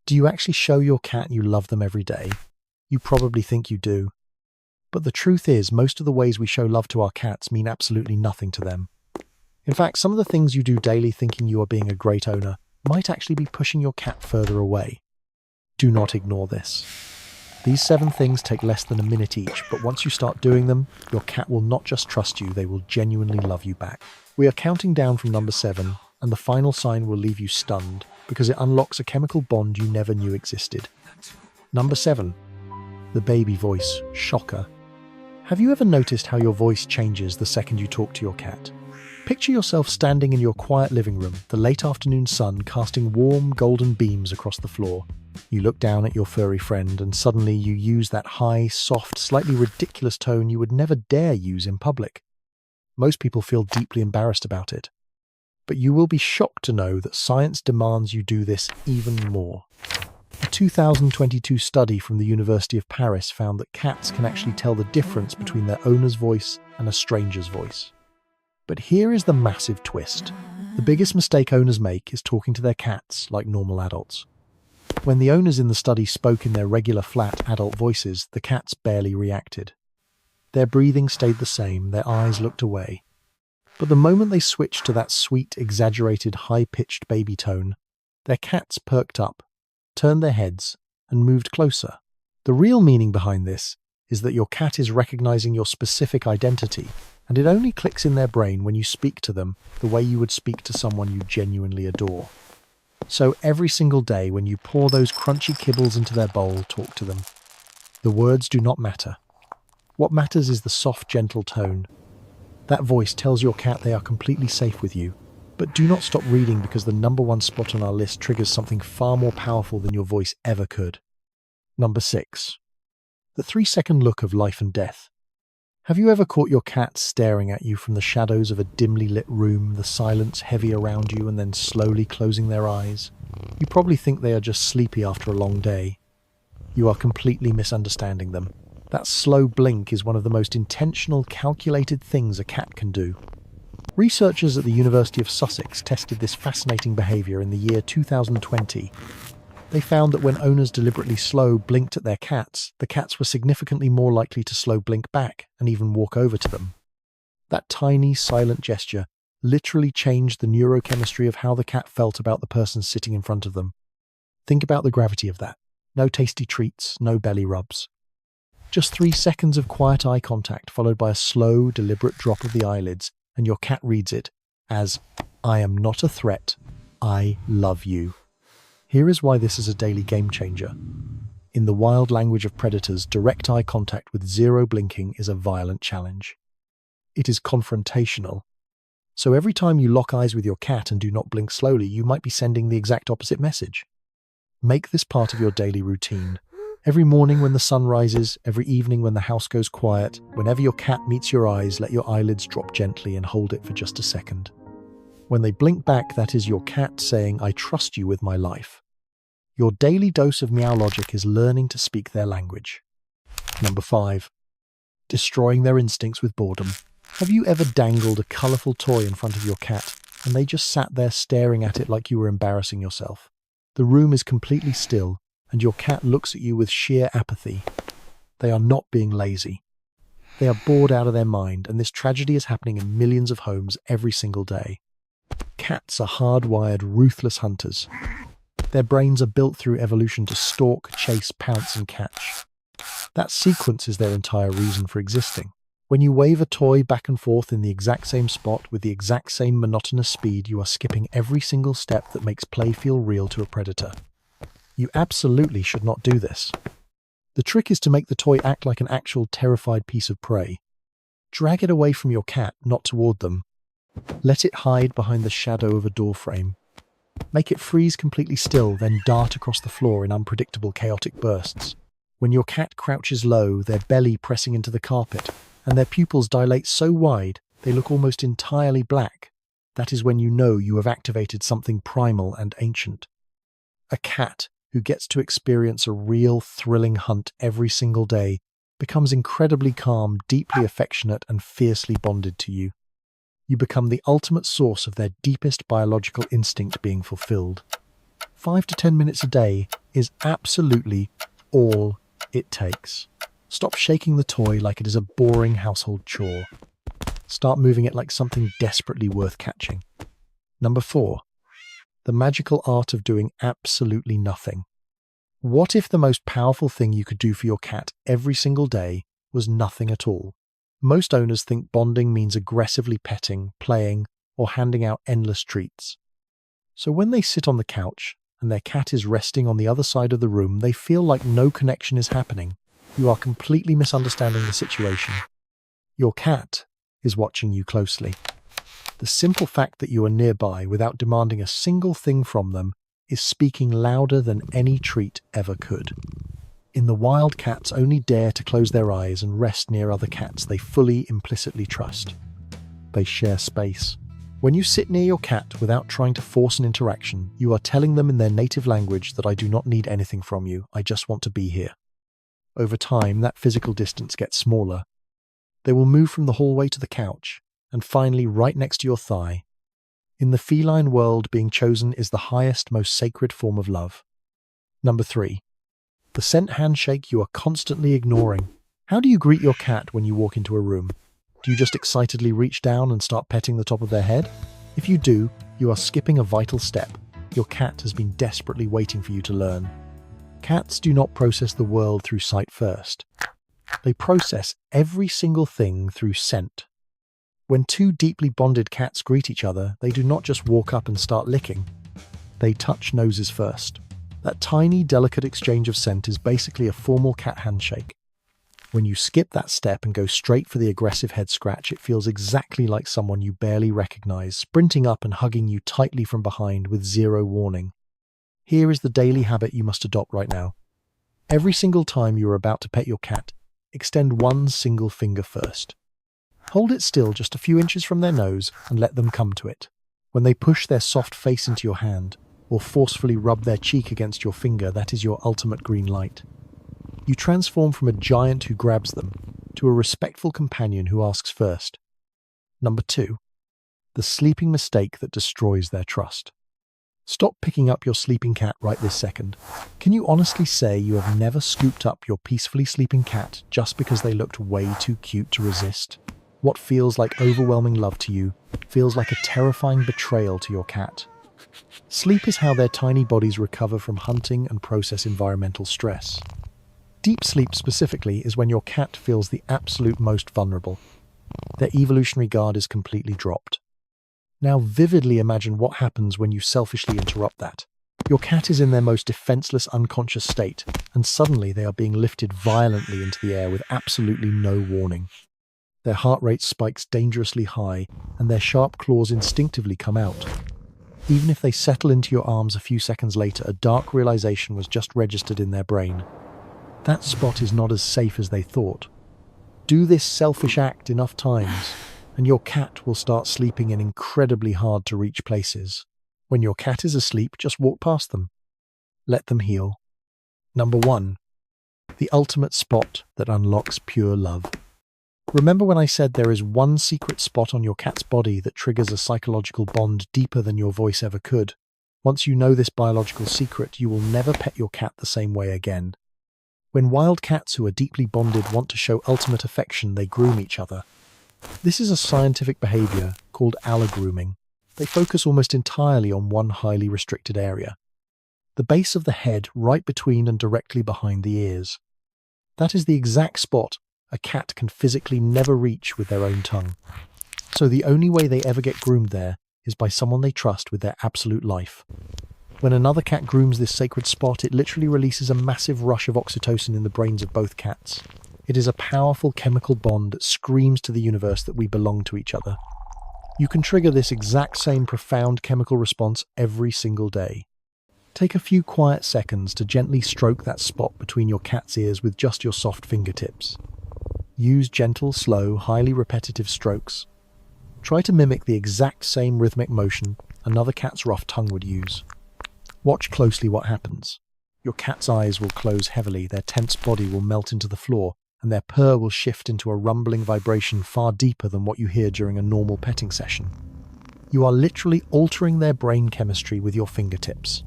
Do you actually show your cat you love them every day? You probably think you do. But the truth is, most of the ways we show love to our cats mean absolutely nothing to them. In fact, some of the things you do daily thinking you are being a great owner might actually be pushing your cat further away. Do not ignore this. These 7 things take less than a minute each, but once you start doing them, your cat will not just trust you, they will genuinely love you back. We are counting down from number 7, and the final sign will leave you stunned, because it unlocks a chemical bond you never knew existed. Number 7. The baby voice. Shocker. Have you ever noticed how your voice changes the second you talk to your cat? Picture yourself standing in your quiet living room, the late afternoon sun casting warm, golden beams across the floor. You look down at your furry friend and suddenly you use that high, soft, slightly ridiculous tone you would never dare use in public. Most people feel deeply embarrassed about it. But you will be shocked to know that science demands you do this even more. A 2022 study from the University of Paris found that cats can actually tell the difference between their owner's voice and a stranger's voice. But here is the massive twist. The biggest mistake owners make is talking to their cats like normal adults. When the owners in the study spoke in their regular flat adult voices, the cats barely reacted. Their breathing stayed the same, their eyes looked away. But the moment they switched to that sweet, exaggerated, high-pitched baby tone, their cats perked up, turned their heads, and moved closer. The real meaning behind this is that your cat is recognizing your specific identity, and it only clicks in their brain when you speak to them the way you would speak to someone you genuinely adore. So every single day when you pour those crunchy kibbles into their bowl, talk to them. The words do not matter. What matters is the soft, gentle tone. That voice tells your cat they are completely safe with you. But do not stop reading, because the number 1 spot on our list triggers something far more powerful than your voice ever could. Number 6. The 3-second look of life and death. Have you ever caught your cat staring at you from the shadows of a dimly lit room, the silence heavy around you, and then slowly closing their eyes? You probably think they are just sleepy after a long day. You are completely misunderstanding them. That slow blink is one of the most intentional, calculated things a cat can do. Researchers at the University of Sussex tested this fascinating behavior in the year 2020. They found that when owners deliberately slow blinked at their cats, the cats were significantly more likely to slow blink back and even walk over to them. That tiny, silent gesture literally changed the neurochemistry of how the cat felt about the person sitting in front of them. Think about the gravity of that. No tasty treats, no belly rubs. Just 3 seconds of quiet eye contact followed by a slow, deliberate drop of the eyelids, and your cat reads it as, "I am not a threat, I love you." Here is why this is a daily game changer. In the wild language of predators, direct eye contact with 0 blinking is a violent challenge. It is confrontational. So every time you lock eyes with your cat and do not blink slowly, you might be sending the exact opposite message. Make this part of your daily routine. Every morning when the sun rises, every evening when the house goes quiet, whenever your cat meets your eyes, let your eyelids drop gently and hold it for just a second. When they blink back, that is your cat saying, "I trust you with my life." Your daily dose of Meow Logic is learning to speak their language. Number 5. Destroying their instincts with boredom. Have you ever dangled a colourful toy in front of your cat and they just sat there staring at it like you were embarrassing yourself? The room is completely still and your cat looks at you with sheer apathy. They are not being lazy. They are bored out of their mind, and this tragedy is happening in millions of homes every single day. Cats are hardwired, ruthless hunters. Their brains are built through evolution to stalk, chase, pounce, and catch. That sequence is their entire reason for existing. When you wave a toy back and forth in the exact same spot with the exact same monotonous speed, you are skipping every single step that makes play feel real to a predator. You absolutely should not do this. The trick is to make the toy act like an actual terrified piece of prey. Drag it away from your cat, not toward them. Let it hide behind the shadow of a door frame. Make it freeze completely still, then dart across the floor in unpredictable, chaotic bursts. When your cat crouches low, their belly pressing into the carpet, and their pupils dilate so wide they look almost entirely black, that is when you know you have activated something primal and ancient. A cat who gets to experience a real, thrilling hunt every single day becomes incredibly calm, deeply affectionate, and fiercely bonded to you. You become the ultimate source of their deepest biological instinct being fulfilled. 5 to 10 minutes a day is absolutely all it takes. Stop shaking the toy like it is a boring household chore. Start moving it like something desperately worth catching. Number 4. The magical art of doing absolutely nothing. What if the most powerful thing you could do for your cat every single day was nothing at all? Most owners think bonding means aggressively petting, playing, or handing out endless treats. So when they sit on the couch and their cat is resting on the other side of the room, they feel like no connection is happening. You are completely misunderstanding the situation. Your cat is watching you closely. The simple fact that you are nearby without demanding a single thing from them is speaking louder than any treat ever could. In the wild, cats only dare to close their eyes and rest near other cats they fully, implicitly trust. They share space. When you sit near your cat without trying to force an interaction, you are telling them in their native language that I do not need anything from you, I just want to be here. Over time, that physical distance gets smaller. They will move from the hallway to the couch, and finally right next to your thigh. In the feline world, being chosen is the highest, most sacred form of love. Number 3. The scent handshake you are constantly ignoring. How do you greet your cat when you walk into a room? Do you just excitedly reach down and start petting the top of their head? If you do, you are skipping a vital step. Your cat has been desperately waiting for you to learn. Cats do not process the world through sight first. They process every single thing through scent. When two deeply bonded cats greet each other, they do not just walk up and start licking. They touch noses first. That tiny, delicate exchange of scent is basically a formal cat handshake. When you skip that step and go straight for the aggressive head scratch, it feels exactly like someone you barely recognize, sprinting up and hugging you tightly from behind with zero warning. Here is the daily habit you must adopt right now. Every single time you are about to pet your cat, extend one single finger first. Hold it still just a few inches from their nose and let them come to it. When they push their soft face into your hand, or forcefully rub their cheek against your finger, that is your ultimate green light. You transform from a giant who grabs them to a respectful companion who asks first. Number 2. The sleeping mistake that destroys their trust. Stop picking up your sleeping cat right this second. Can you honestly say you have never scooped up your peacefully sleeping cat just because they looked way too cute to resist? What feels like overwhelming love to you feels like a terrifying betrayal to your cat. Sleep is how their tiny bodies recover from hunting and process environmental stress. Deep sleep specifically is when your cat feels the absolute most vulnerable. Their evolutionary guard is completely dropped. Now vividly imagine what happens when you selfishly interrupt that. Your cat is in their most defenseless unconscious state, and suddenly they are being lifted violently into the air with absolutely no warning. Their heart rate spikes dangerously high, and their sharp claws instinctively come out. Even if they settle into your arms a few seconds later, a dark realization was just registered in their brain. That spot is not as safe as they thought. Do this selfish act enough times, and your cat will start sleeping in incredibly hard-to-reach places. When your cat is asleep, just walk past them. Let them heal. Number 1. The ultimate spot that unlocks pure love. Remember when I said there is one secret spot on your cat's body that triggers a psychological bond deeper than your voice ever could? Once you know this biological secret, you will never pet your cat the same way again. When wild cats who are deeply bonded want to show ultimate affection, they groom each other. This is a scientific behavior called allogrooming. They focus almost entirely on one highly restricted area. The base of the head right between and directly behind the ears. That is the exact spot a cat can physically never reach with their own tongue. So the only way they ever get groomed there is by someone they trust with their absolute life. When another cat grooms this sacred spot, it literally releases a massive rush of oxytocin in the brains of both cats. It is a powerful chemical bond that screams to the universe that we belong to each other. You can trigger this exact same profound chemical response every single day. Take a few quiet seconds to gently stroke that spot between your cat's ears with just your soft fingertips. Use gentle, slow, highly repetitive strokes. Try to mimic the exact same rhythmic motion another cat's rough tongue would use. Watch closely what happens. Your cat's eyes will close heavily, their tense body will melt into the floor, and their purr will shift into a rumbling vibration far deeper than what you hear during a normal petting session. You are literally altering their brain chemistry with your fingertips.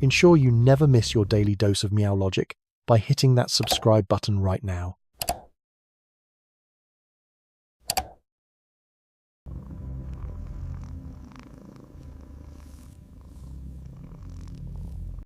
Ensure you never miss your daily dose of Meow Logic by hitting that subscribe button right now.